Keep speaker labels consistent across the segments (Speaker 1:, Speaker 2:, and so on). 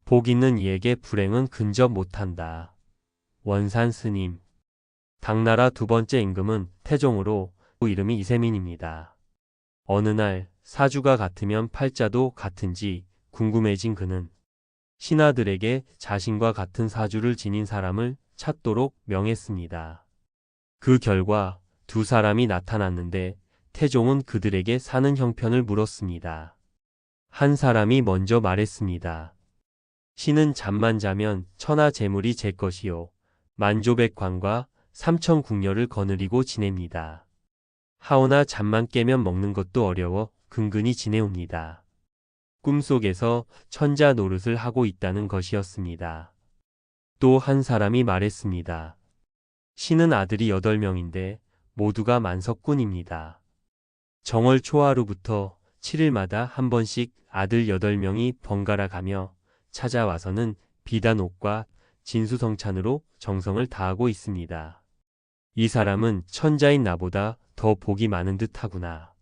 Speaker 1: 복 있는 이에게 불행은 근접 못한다. 원산 스님. 당나라 두 번째 임금은 태종으로 이름이 이세민입니다. 어느 날 사주가 같으면 팔자도 같은지 궁금해진 그는 신하들에게 자신과 같은 사주를 지닌 사람을 찾도록 명했습니다. 그 결과 두 사람이 나타났는데 태종은 그들에게 사는 형편을 물었습니다. 한 사람이 먼저 말했습니다. 신은 잠만 자면 천하 재물이 제 것이요 만조백관과 삼천궁녀를 거느리고 지냅니다. 하오나 잠만 깨면 먹는 것도 어려워 근근히 지내옵니다. 꿈속에서 천자 노릇을 하고 있다는 것이었습니다. 또 한 사람이 말했습니다. 신은 아들이 8명인데 모두가 만석군입니다. 정월 초하루부터 7일마다 한 번씩 아들 8명이 번갈아 가며 찾아와서는 비단 옷과 진수성찬으로 정성을 다하고 있습니다. 이 사람은 천자인 나보다 더 복이 많은 듯 하구나.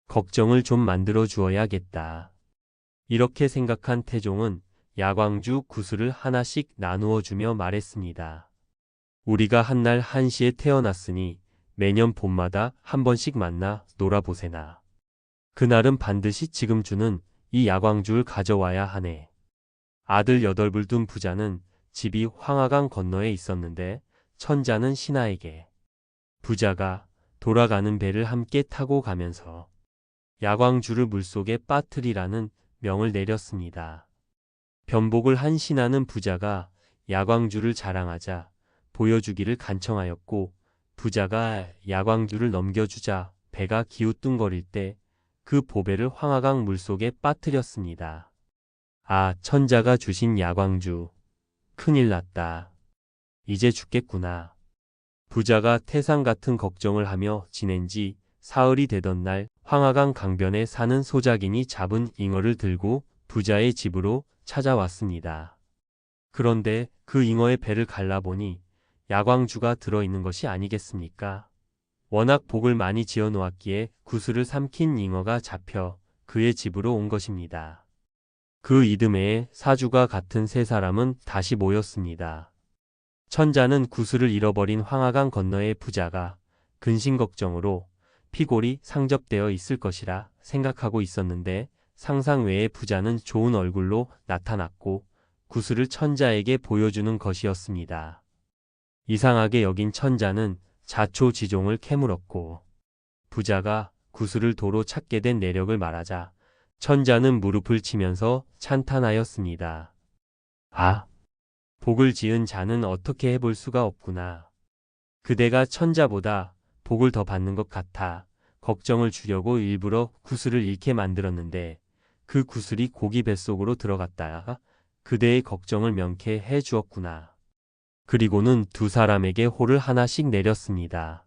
Speaker 1: 걱정을 좀 만들어 주어야겠다. 이렇게 생각한 태종은 야광주 구슬을 하나씩 나누어 주며 말했습니다. 우리가 한날 한시에 태어났으니 매년 봄마다 한 번씩 만나 놀아보세나. 그날은 반드시 지금 주는 이 야광주를 가져와야 하네. 아들 8을 둔 부자는 집이 황하강 건너에 있었는데 천자는 신하에게 부자가 돌아가는 배를 함께 타고 가면서 야광주를 물속에 빠뜨리라는 명을 내렸습니다. 변복을 한 신하는 부자가 야광주를 자랑하자 보여주기를 간청하였고 부자가 야광주를 넘겨주자 배가 기우뚱거릴 때 그 보배를 황하강 물속에 빠뜨렸습니다. 아, 천자가 주신 야광주. 큰일 났다. 이제 죽겠구나. 부자가 태산 같은 걱정을 하며 지낸 지 사흘이 되던 날 황하강 강변에 사는 소작인이 잡은 잉어를 들고 부자의 집으로 찾아왔습니다. 그런데 그 잉어의 배를 갈라보니 야광주가 들어있는 것이 아니겠습니까? 워낙 복을 많이 지어 놓았기에 구슬을 삼킨 잉어가 잡혀 그의 집으로 온 것입니다. 그 이듬해에 사주가 같은 세 사람은 다시 모였습니다. 천자는 구슬을 잃어버린 황하강 건너의 부자가 근심 걱정으로 피골이 상접되어 있을 것이라 생각하고 있었는데 상상 외의 부자는 좋은 얼굴로 나타났고 구슬을 천자에게 보여주는 것이었습니다. 이상하게 여긴 천자는 자초지종을 캐물었고 부자가 구슬을 도로 찾게 된 내력을 말하자 천자는 무릎을 치면서 찬탄하였습니다. 아, 복을 지은 자는 어떻게 해볼 수가 없구나. 그대가 천자보다 복을 더 받는 것 같아 걱정을 주려고 일부러 구슬을 잃게 만들었는데 그 구슬이 고기 뱃속으로 들어갔다가 그대의 걱정을 명쾌해 주었구나. 그리고는 두 사람에게 호를 하나씩 내렸습니다.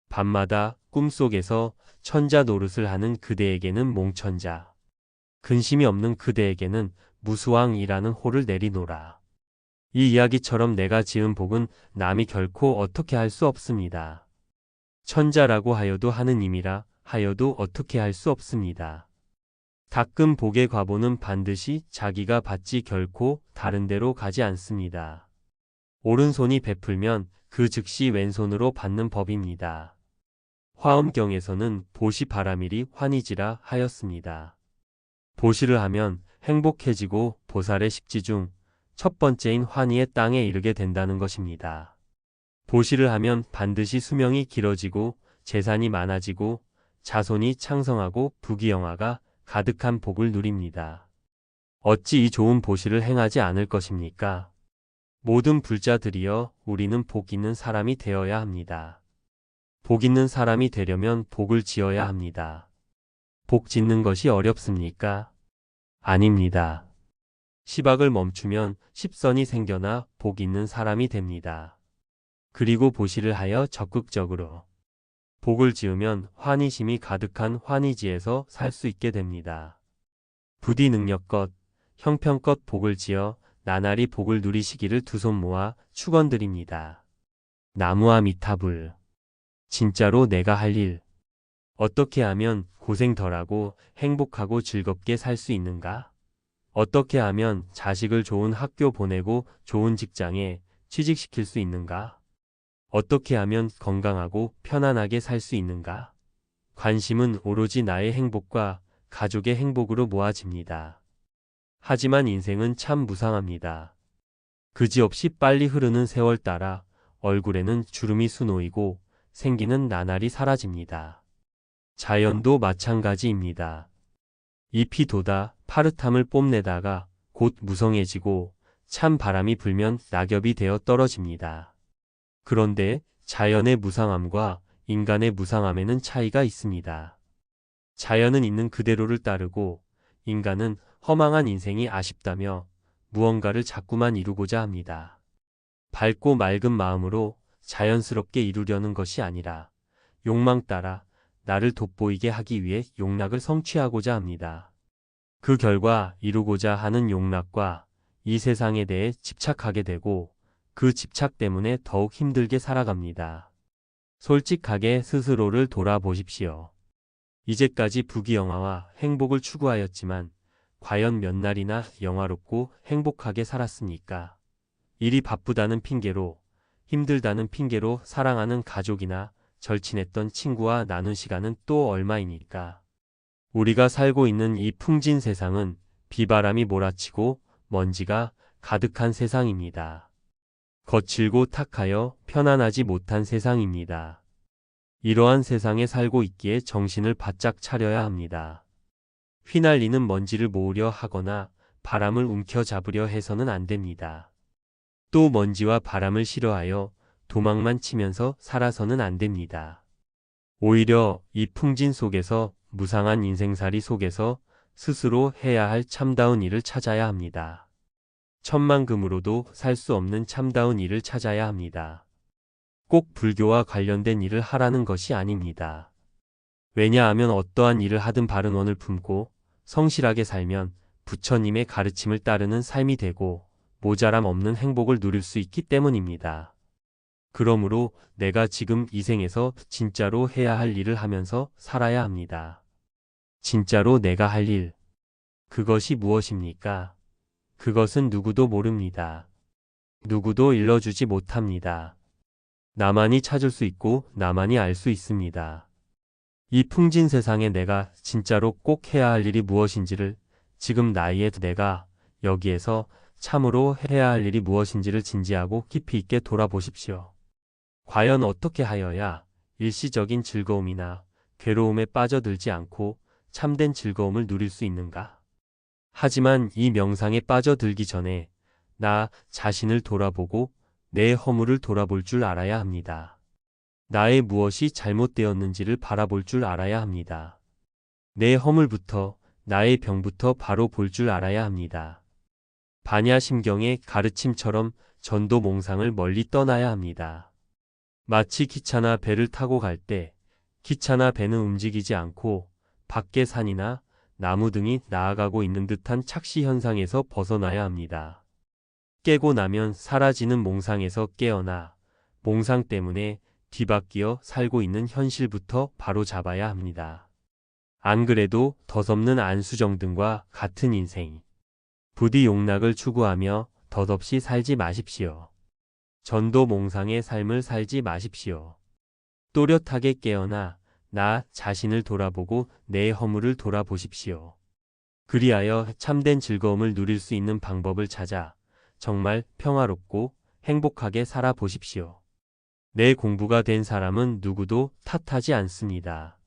Speaker 1: 밤마다 꿈속에서 천자 노릇을 하는 그대에게는 몽천자, 근심이 없는 그대에게는 무수왕이라는 호를 내리노라. 이 이야기처럼 내가 지은 복은 남이 결코 어떻게 할 수 없습니다. 천자라고 하여도 하느님이라 하여도 어떻게 할 수 없습니다. 닦은 복의 과보는 반드시 자기가 받지 결코 다른 데로 가지 않습니다. 오른손이 베풀면 그 즉시 왼손으로 받는 법입니다. 화엄경에서는 보시 바라밀이 환희지라 하였습니다. 보시를 하면 행복해지고 보살의 식지 중 첫 번째인 환희의 땅에 이르게 된다는 것입니다. 보시를 하면 반드시 수명이 길어지고 재산이 많아지고 자손이 창성하고 부귀영화가 가득한 복을 누립니다. 어찌 이 좋은 보시를 행하지 않을 것입니까? 모든 불자들이여 우리는 복 있는 사람이 되어야 합니다. 복 있는 사람이 되려면 복을 지어야 합니다. 복 짓는 것이 어렵습니까? 아닙니다. 시박을 멈추면 십선이 생겨나 복 있는 사람이 됩니다. 그리고 보시를 하여 적극적으로 복을 지으면 환희심이 가득한 환희지에서 살 수 있게 됩니다. 부디 능력껏 형편껏 복을 지어 나날이 복을 누리시기를 두 손 모아 축원드립니다. 나무아미타불. 진짜로 내가 할 일. 어떻게 하면 고생 덜하고 행복하고 즐겁게 살 수 있는가? 어떻게 하면 자식을 좋은 학교 보내고 좋은 직장에 취직시킬 수 있는가? 어떻게 하면 건강하고 편안하게 살 수 있는가? 관심은 오로지 나의 행복과 가족의 행복으로 모아집니다. 하지만 인생은 참 무상합니다. 그지없이 빨리 흐르는 세월 따라 얼굴에는 주름이 수놓이고 생기는 나날이 사라집니다. 자연도 마찬가지입니다. 잎이 돋아 파릇함을 뽐내다가 곧 무성해지고 찬 바람이 불면 낙엽이 되어 떨어집니다. 그런데 자연의 무상함과 인간의 무상함에는 차이가 있습니다. 자연은 있는 그대로를 따르고 인간은 허망한 인생이 아쉽다며 무언가를 자꾸만 이루고자 합니다. 밝고 맑은 마음으로 자연스럽게 이루려는 것이 아니라 욕망 따라 나를 돋보이게 하기 위해 욕락을 성취하고자 합니다. 그 결과 이루고자 하는 욕락과 이 세상에 대해 집착하게 되고 그 집착 때문에 더욱 힘들게 살아갑니다. 솔직하게 스스로를 돌아보십시오. 이제까지 부귀영화와 행복을 추구하였지만 과연 몇 날이나 영화롭고 행복하게 살았습니까? 일이 바쁘다는 핑계로, 힘들다는 핑계로 사랑하는 가족이나 절친했던 친구와 나눈 시간은 또 얼마입니까? 우리가 살고 있는 이 풍진 세상은 비바람이 몰아치고 먼지가 가득한 세상입니다. 거칠고 탁하여 편안하지 못한 세상입니다. 이러한 세상에 살고 있기에 정신을 바짝 차려야 합니다. 휘날리는 먼지를 모으려 하거나 바람을 움켜잡으려 해서는 안 됩니다. 또 먼지와 바람을 싫어하여 도망만 치면서 살아서는 안 됩니다. 오히려 이 풍진 속에서 무상한 인생살이 속에서 스스로 해야 할 참다운 일을 찾아야 합니다. 천만금으로도 살 수 없는 참다운 일을 찾아야 합니다. 꼭 불교와 관련된 일을 하라는 것이 아닙니다. 왜냐하면 어떠한 일을 하든 바른 원을 품고 성실하게 살면 부처님의 가르침을 따르는 삶이 되고 모자람 없는 행복을 누릴 수 있기 때문입니다. 그러므로 내가 지금 이 생에서 진짜로 해야 할 일을 하면서 살아야 합니다. 진짜로 내가 할 일. 그것이 무엇입니까? 그것은 누구도 모릅니다. 누구도 일러주지 못합니다. 나만이 찾을 수 있고 나만이 알 수 있습니다. 이 풍진 세상에 내가 진짜로 꼭 해야 할 일이 무엇인지를 지금 나이에 내가 여기에서 참으로 해야 할 일이 무엇인지를 진지하고 깊이 있게 돌아보십시오. 과연 어떻게 하여야 일시적인 즐거움이나 괴로움에 빠져들지 않고 참된 즐거움을 누릴 수 있는가? 하지만 이 명상에 빠져들기 전에 나 자신을 돌아보고 내 허물을 돌아볼 줄 알아야 합니다. 나의 무엇이 잘못되었는지를 바라볼 줄 알아야 합니다. 내 허물부터 나의 병부터 바로 볼 줄 알아야 합니다. 반야심경의 가르침처럼 전도몽상을 멀리 떠나야 합니다. 마치 기차나 배를 타고 갈 때 기차나 배는 움직이지 않고 밖에 산이나 나무 등이 나아가고 있는 듯한 착시 현상에서 벗어나야 합니다. 깨고 나면 사라지는 몽상에서 깨어나 몽상 때문에 뒤바뀌어 살고 있는 현실부터 바로 잡아야 합니다. 안 그래도 덧없는 안수정 등과 같은 인생. 부디 용락을 추구하며 덧없이 살지 마십시오. 전도 몽상의 삶을 살지 마십시오. 또렷하게 깨어나 나 자신을 돌아보고 내 허물을 돌아보십시오. 그리하여 참된 즐거움을 누릴 수 있는 방법을 찾아 정말 평화롭고 행복하게 살아보십시오. 내 공부가 된 사람은 누구도 탓하지 않습니다.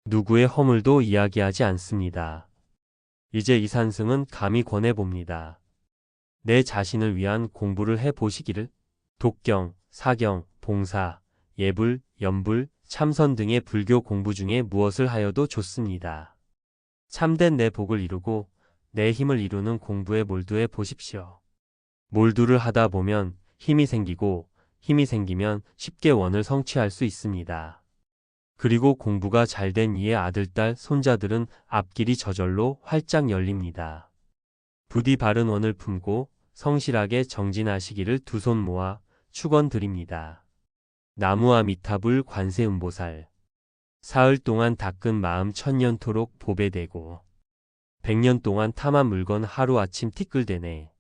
Speaker 1: 누구의 허물도 이야기하지 않습니다. 이제 이 산승은 감히 권해봅니다. 내 자신을 위한 공부를 해보시기를. 독경, 사경, 봉사, 예불, 연불, 참선 등의 불교 공부 중에 무엇을 하여도 좋습니다. 참된 내 복을 이루고 내 힘을 이루는 공부에 몰두해 보십시오. 몰두를 하다 보면 힘이 생기고 힘이 생기면 쉽게 원을 성취할 수 있습니다. 그리고 공부가 잘된 이의 아들, 딸, 손자들은 앞길이 저절로 활짝 열립니다. 부디 바른 원을 품고 성실하게 정진하시기를 두 손 모아 축원드립니다. 나무와 미타불 관세음보살. 사흘 동안 닦은 마음 천년토록 보배되고 100년 동안 탐한 물건 하루아침 티끌대네.